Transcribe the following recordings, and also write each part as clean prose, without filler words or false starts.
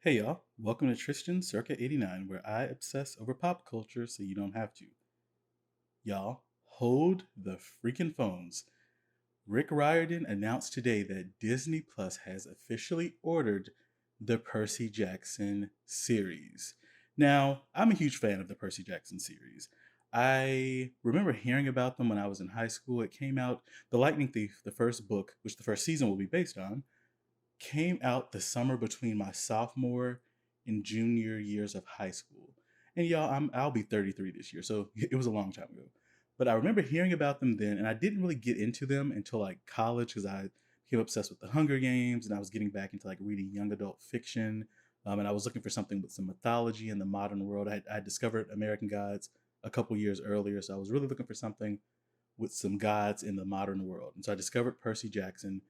Hey y'all, welcome to Tristian Circa 89, where I obsess over pop culture so you don't have to. Y'all, hold the freaking phones. Rick Riordan announced today that Disney Plus has officially ordered the Percy Jackson series. Now, I'm a huge fan of the Percy Jackson series. I remember hearing about them when I was in high school. It came out, The Lightning Thief, the first book, which the first season will be based on, came out the summer between my sophomore and junior years of high school. And y'all, I'll be 33 this year, so it was a long time ago. But I remember hearing about them then, and I didn't really get into them until like college because I became obsessed with the Hunger Games, and I was getting back into like reading young adult fiction. And I was looking for something with some mythology in the modern world. I discovered American Gods a couple years earlier, so I was really looking for something with some gods in the modern world. And so I discovered Percy Jackson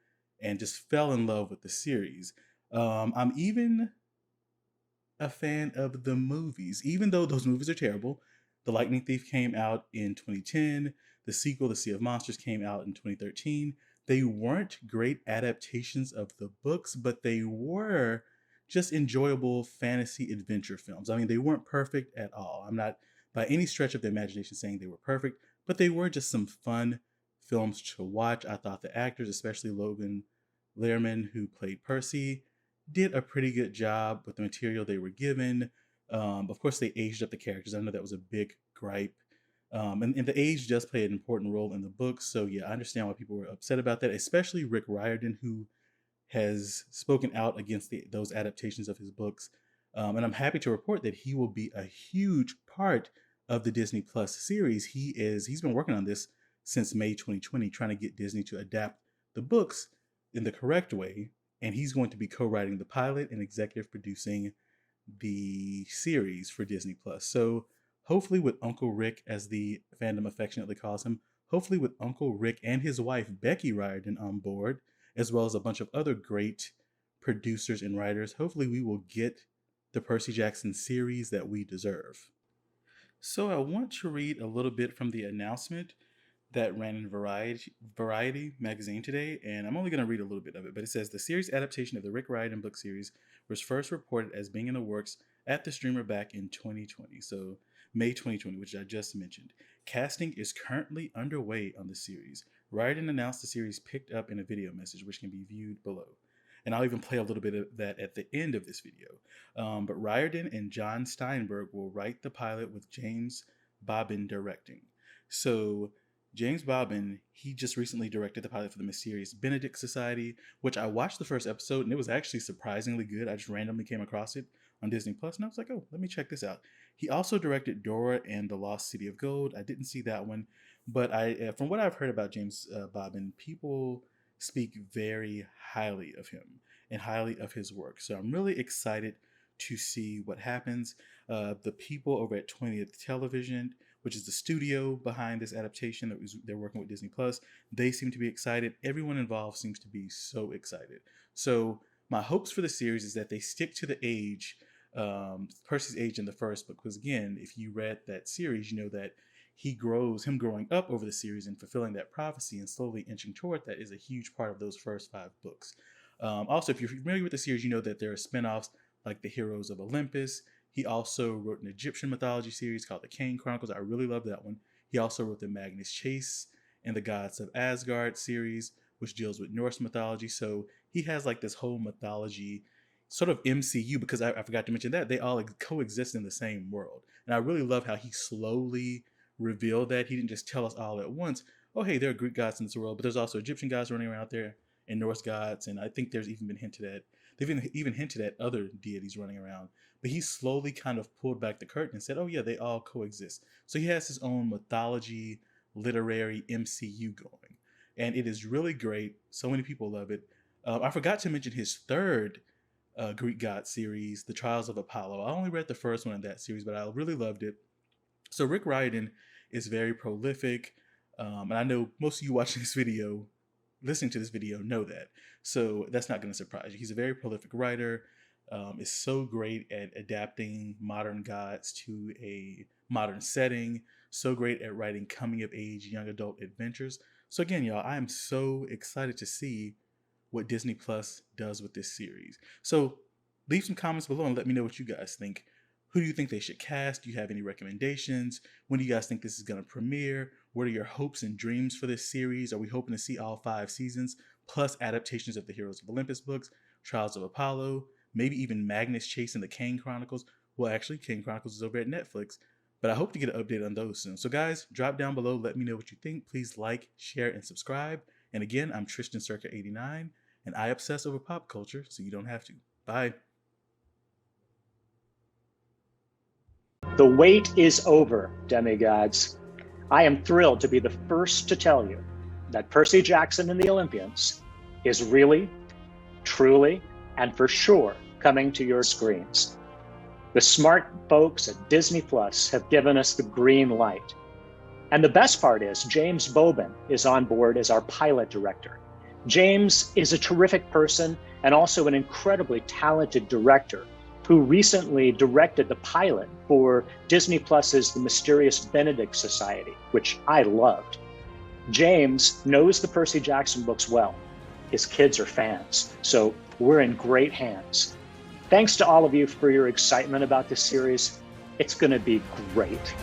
and just fell in love with the series. I'm even a fan of the movies, even though those movies are terrible. The Lightning Thief came out in 2010. The sequel, The Sea of Monsters, came out in 2013. They weren't great adaptations of the books, but they were just enjoyable fantasy adventure films. I mean, they weren't perfect at all. I'm not by any stretch of the imagination saying they were perfect, but they were just some fun films to watch. I thought the actors, especially Logan Lerman, who played Percy, did a pretty good job with the material they were given. Of course, they aged up the characters. I know that was a big gripe. And the age does play an important role in the book. So, yeah, I understand why people were upset about that, especially Rick Riordan, who has spoken out against those adaptations of his books. And I'm happy to report that he will be a huge part of the Disney Plus series. He's been working on this since May 2020, trying to get Disney to adapt the books in the correct way. And he's going to be co-writing the pilot and executive producing the series for Disney Plus. So hopefully with Uncle Rick, as the fandom affectionately calls him, hopefully with Uncle Rick and his wife Becky Riordan on board, as well as a bunch of other great producers and writers, hopefully we will get the Percy Jackson series that we deserve. So I want to read a little bit from the announcement that ran in Variety magazine today, and I'm only going to read a little bit of it, but it says the series adaptation of the Rick Riordan book series was first reported as being in the works at the streamer back in 2020, so May 2020, which I just mentioned. Casting is currently underway on the series. Riordan announced the series picked up in a video message, which can be viewed below. And I'll even play a little bit of that at the end of this video. But Riordan and John Steinberg will write the pilot with James Bobbin directing. So James Bobbin, he just recently directed the pilot for the mysterious Benedict Society, which I watched the first episode and it was actually surprisingly good. I just randomly came across it on Disney Plus and I was like, oh, let me check this out. He also directed Dora and the Lost City of Gold. I didn't see that one, but from what I've heard about James Bobbin, people speak very highly of him and highly of his work. So I'm really excited to see what happens. The people over at 20th Television, which is the studio behind this adaptation they're working with Disney Plus, they seem to be excited. Everyone involved seems to be so excited. So my hopes for the series is that they stick to the age, Percy's age in the first book, because again, if you read that series, you know that him growing up over the series and fulfilling that prophecy and slowly inching toward that is a huge part of those first five books. Also, if you're familiar with the series, you know that there are spin-offs like the Heroes of Olympus. He also wrote an Egyptian mythology series called the Kane Chronicles. I really love that one. He also wrote the Magnus Chase and the Gods of Asgard series, which deals with Norse mythology. So he has like this whole mythology sort of MCU, because I forgot to mention that they all coexist in the same world. And I really love how he slowly revealed that. He didn't just tell us all at once, oh, hey, there are Greek gods in this world, but there's also Egyptian gods running around out there and Norse gods. And I think there's even been hinted at, they've even hinted at other deities running around. But he slowly kind of pulled back the curtain and said, oh, yeah, they all coexist. So he has his own mythology, literary MCU going. And it is really great. So many people love it. I forgot to mention his third Greek god series, The Trials of Apollo. I only read the first one in that series, but I really loved it. So Rick Riordan is very prolific, and I know most of you watching this video, listening to this video, know that. So that's not going to surprise you. He's a very prolific writer. Is so great at adapting modern gods to a modern setting. So great at writing coming of age young adult adventures. So again, y'all, I am so excited to see what Disney Plus does with this series. So leave some comments below and let me know what you guys think. Who do you think they should cast? Do you have any recommendations? When do you guys think this is going to premiere? What are your hopes and dreams for this series? Are we hoping to see all 5 seasons, plus adaptations of the Heroes of Olympus books, Trials of Apollo, maybe even Magnus chasing the Kane Chronicles? Well, actually, Kane Chronicles is over at Netflix, but I hope to get an update on those soon. So guys, drop down below, let me know what you think. Please like, share, and subscribe. And again, I'm Tristian Circa 89, and I obsess over pop culture, so you don't have to. Bye. The wait is over, demigods. I am thrilled to be the first to tell you that Percy Jackson and the Olympians is really, truly, and for sure coming to your screens. The smart folks at Disney Plus have given us the green light. And the best part is James Bobin is on board as our pilot director. James is a terrific person and also an incredibly talented director who recently directed the pilot for Disney Plus's The Mysterious Benedict Society, which I loved. James knows the Percy Jackson books well. His kids are fans, so we're in great hands. Thanks to all of you for your excitement about this series. It's gonna be great.